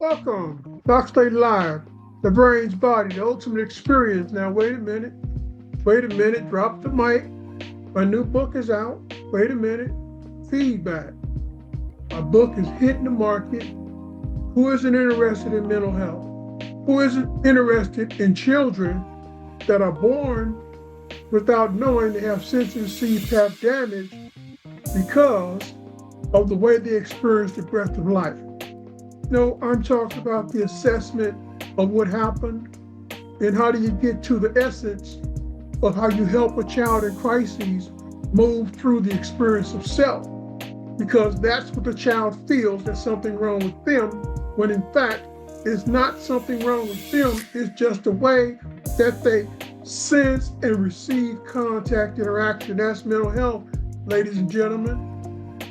Welcome, Slaton Live, the brain's body, the ultimate experience. Now, wait a minute, drop the mic. My new book is out. Wait a minute, feedback. My book is hitting the market. Who isn't interested in mental health? Who isn't interested in children that are born without knowing they have sensory CPAP damage because of the way they experience the breath of life? No, I'm talking about the assessment of what happened and how do you get to the essence of how you help a child in crises move through the experience of self. Because that's what the child feels, there's something wrong with them, when in fact, it's not something wrong with them, it's just the way that they sense and receive contact interaction. That's mental health, ladies and gentlemen.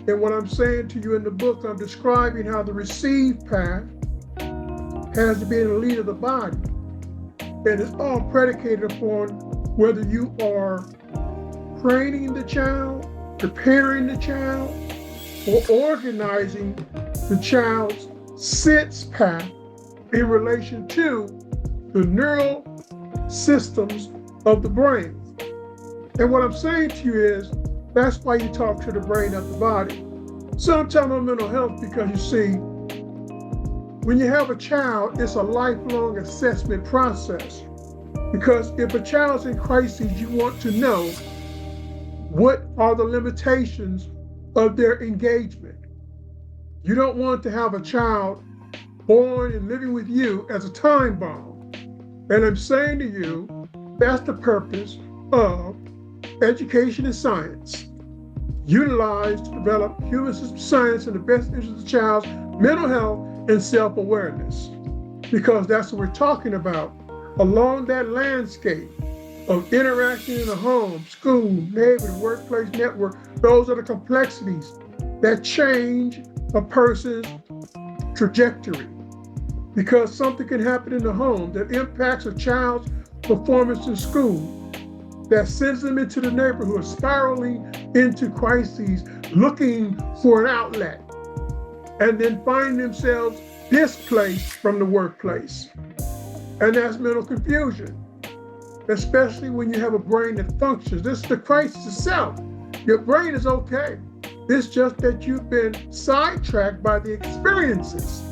And what I'm saying to you in the book, I'm describing how the receive path has to be in the lead of the body. And it's all predicated upon whether you are training the child, preparing the child, or organizing the child's sense path in relation to the neural systems of the brain. And what I'm saying to you is, that's why you talk to the brain, not the body. So I'm talking about mental health because you see, when you have a child, it's a lifelong assessment process. Because if a child's in crisis, you want to know what are the limitations of their engagement. You don't want to have a child born and living with you as a time bomb. And I'm saying to you, that's the purpose of education and science, utilized to develop human system science in the best interest of the child's mental health and self-awareness. Because that's what we're talking about along that landscape of interaction in the home, school, neighborhood, workplace, network. Those are the complexities that change a person's trajectory. Because something can happen in the home that impacts a child's performance in school, that sends them into the neighborhood, spiraling into crises, looking for an outlet, and then find themselves displaced from the workplace. And that's mental confusion, especially when you have a brain that functions. This is the crisis itself. Your brain is okay. It's just that you've been sidetracked by the experiences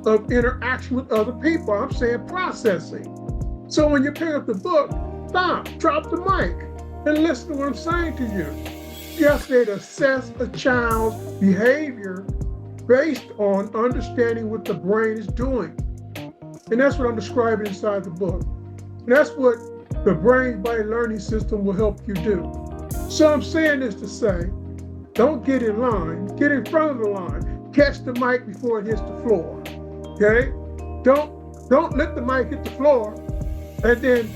of interaction with other people. I'm saying processing. So when you pick up the book, stop, drop the mic, and listen to what I'm saying to you. You have to assess a child's behavior based on understanding what the brain is doing. And that's what I'm describing inside the book. And that's what the brain body learning system will help you do. So I'm saying this to say, don't get in line, get in front of the line, catch the mic before it hits the floor. Okay? Don't let the mic hit the floor and then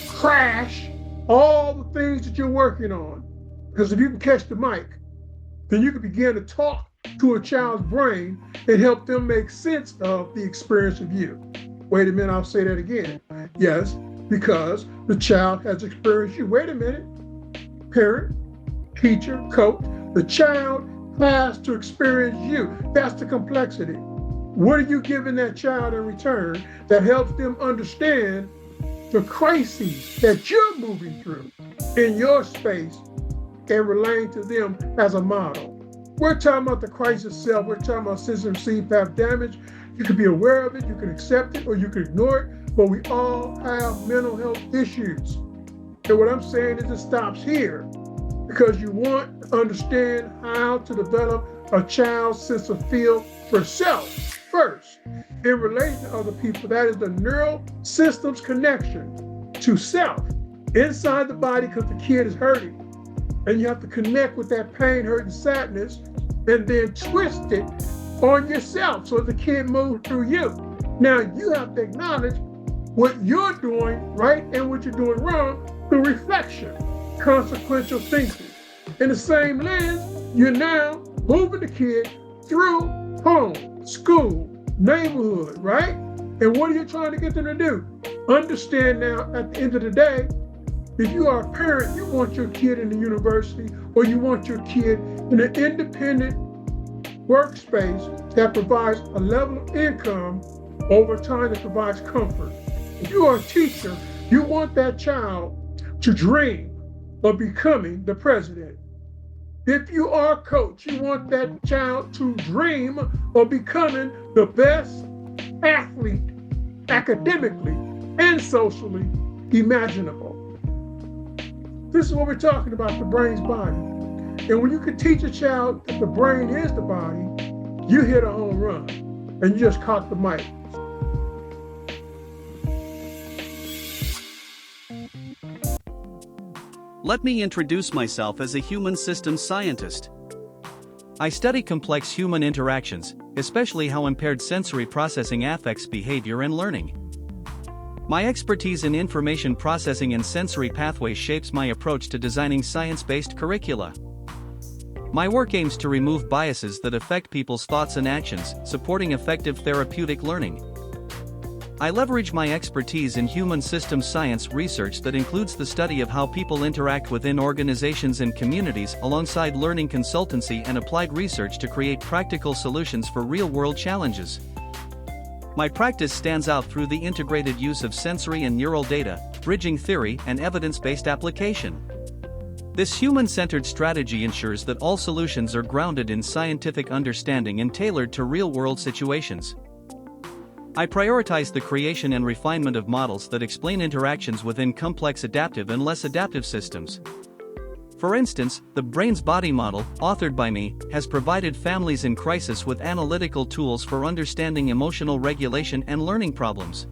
crash all the things that you're working on. Because if you can catch the mic, then you can begin to talk to a child's brain and help them make sense of the experience of you. Wait a minute, I'll say that again. Yes, because the child has experienced you. Wait a minute, parent, teacher, coach, the child has to experience you. That's the complexity. What are you giving that child in return that helps them understand the crises that you're moving through in your space and relaying to them as a model? We're talking about the crisis itself. We're talking about sensory CPAP damage. You can be aware of it, you can accept it, or you can ignore it, but we all have mental health issues. And what I'm saying is it stops here because you want to understand how to develop a child's sense of feel for self first. In relation to other people, that is the neural systems connection to self inside the body because the kid is hurting. And you have to connect with that pain, hurt, and sadness, and then twist it on yourself so the kid moves through you. Now you have to acknowledge what you're doing right and what you're doing wrong through reflection, consequential thinking. In the same lens, you're now moving the kid through home, school, neighborhood, right? And what are you trying to get them to do? Understand now, at the end of the day, if you are a parent, you want your kid in the university or you want your kid in an independent workspace that provides a level of income over time that provides comfort. If you are a teacher, you want that child to dream of becoming the president. If you are a coach, you want that child to dream of becoming the best athlete academically and socially imaginable. This is what we're talking about, the brain's body. And when you can teach a child that the brain is the body, you hit a home run and you just caught the mic. Let me introduce myself as a human systems scientist. I study complex human interactions, especially how impaired sensory processing affects behavior and learning. My expertise in information processing and sensory pathways shapes my approach to designing science-based curricula. My work aims to remove biases that affect people's thoughts and actions, supporting effective therapeutic learning. I leverage my expertise in human systems science research that includes the study of how people interact within organizations and communities alongside learning consultancy and applied research to create practical solutions for real-world challenges. My practice stands out through the integrated use of sensory and neural data, bridging theory and evidence-based application. This human-centered strategy ensures that all solutions are grounded in scientific understanding and tailored to real-world situations. I prioritize the creation and refinement of models that explain interactions within complex adaptive and less adaptive systems. For instance, the brain's body model, authored by me, has provided families in crisis with analytical tools for understanding emotional regulation and learning problems.